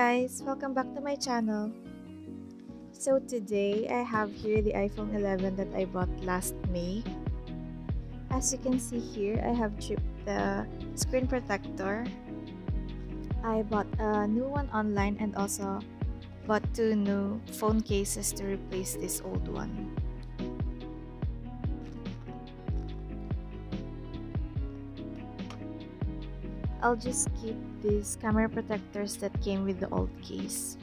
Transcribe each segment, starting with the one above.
guys, welcome back to my channel. So today I have here the iPhone 11 that I bought last May. As you can see here, I have chipped the screen protector. I bought a new one online and also bought two new phone cases to replace this old one. I'll just keep these camera protectors that came with the old case.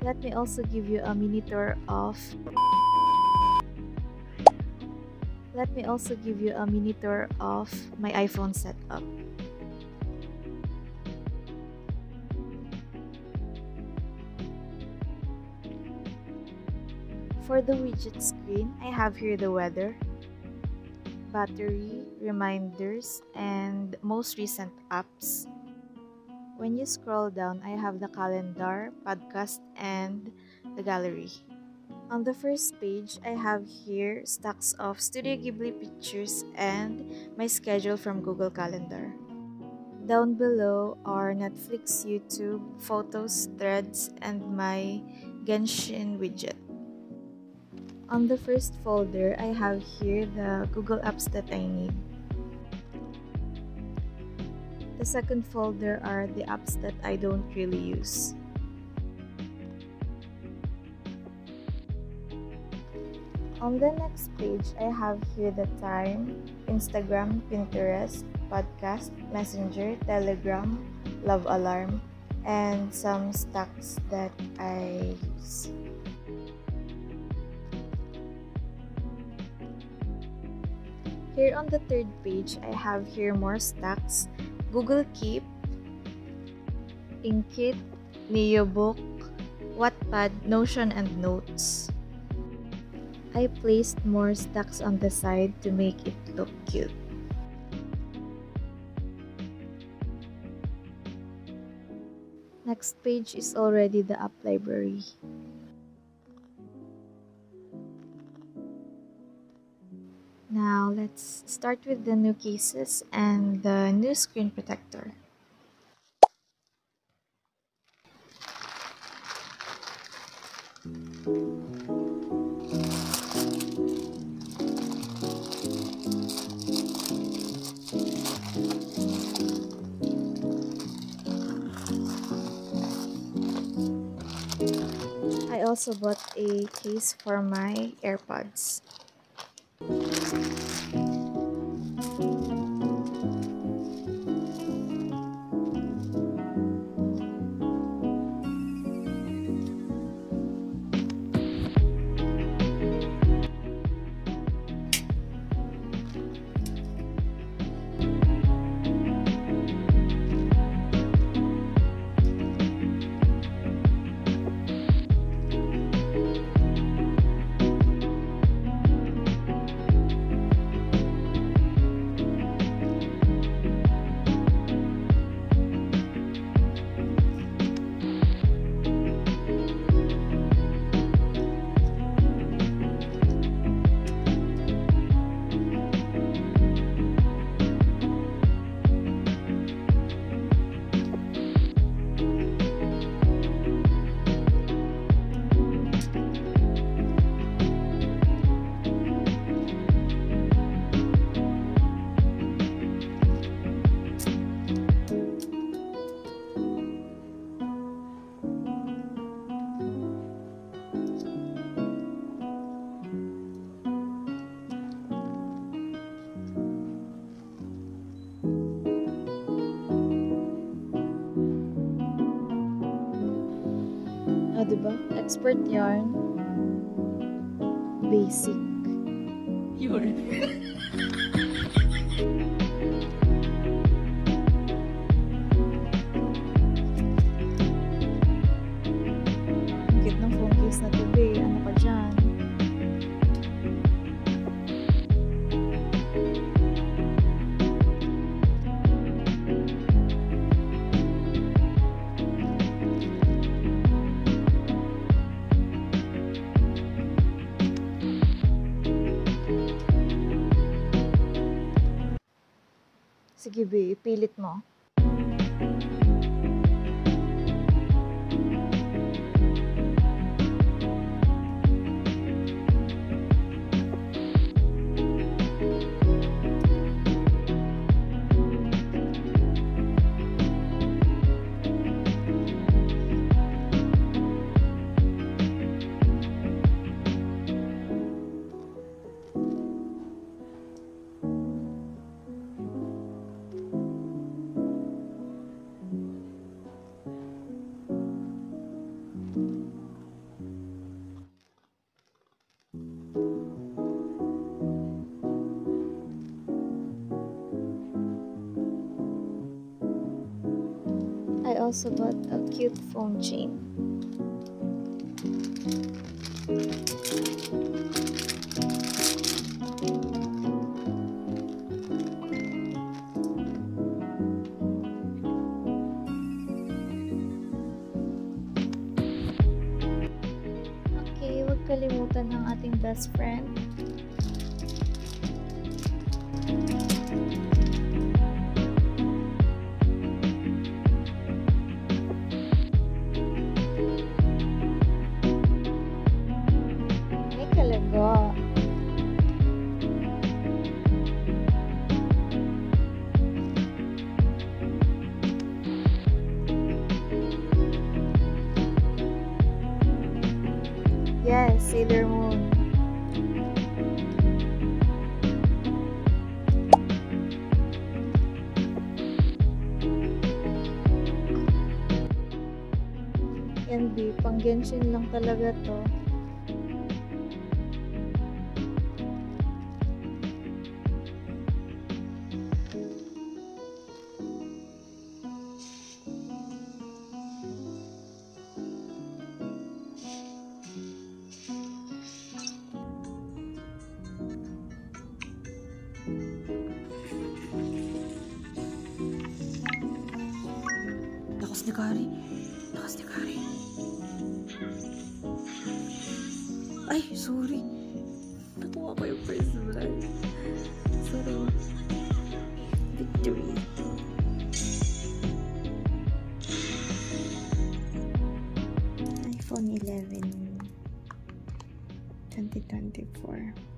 Let me also give you a mini tour of my iPhone setup. For the widget screen, I have here the weather, battery, reminders, and most recent apps. When you scroll down, I have the calendar, podcast, and the gallery. On the first page, I have here stacks of Studio Ghibli pictures and my schedule from Google Calendar. Down below are Netflix, YouTube, photos, threads, and my Genshin widget. On the first folder, I have here the Google apps that I need. The second folder are the apps that I don't really use. On the next page, I have here the time, Instagram, Pinterest, podcast, Messenger, Telegram, Love Alarm, and some stacks that I use. Here on the third page, I have here more stacks, Google Keep, Inkit, Neobook, Wattpad, Notion, and Notes. I placed more stacks on the side to make it look cute. Next page is already the app library. Now let's start with the new cases and the new screen protector. I also bought a case for my AirPods. Diba? Expert yarn. Basic. Yun. Ang cute ng phone case na to, be. Ano ka dyan? Sige, be, pilit mo. I also bought a cute phone chain. Okay, huwag kalimutan ng ating best friend. Talaga. Yes, Sailor Moon. Yan, B, pang Genshin lang talaga to. Lakas ni Kari. Lakas ni Kari. Ay, sorry. Natuwa ko yung first vlog. Sorry. Victory. iPhone 11 2024.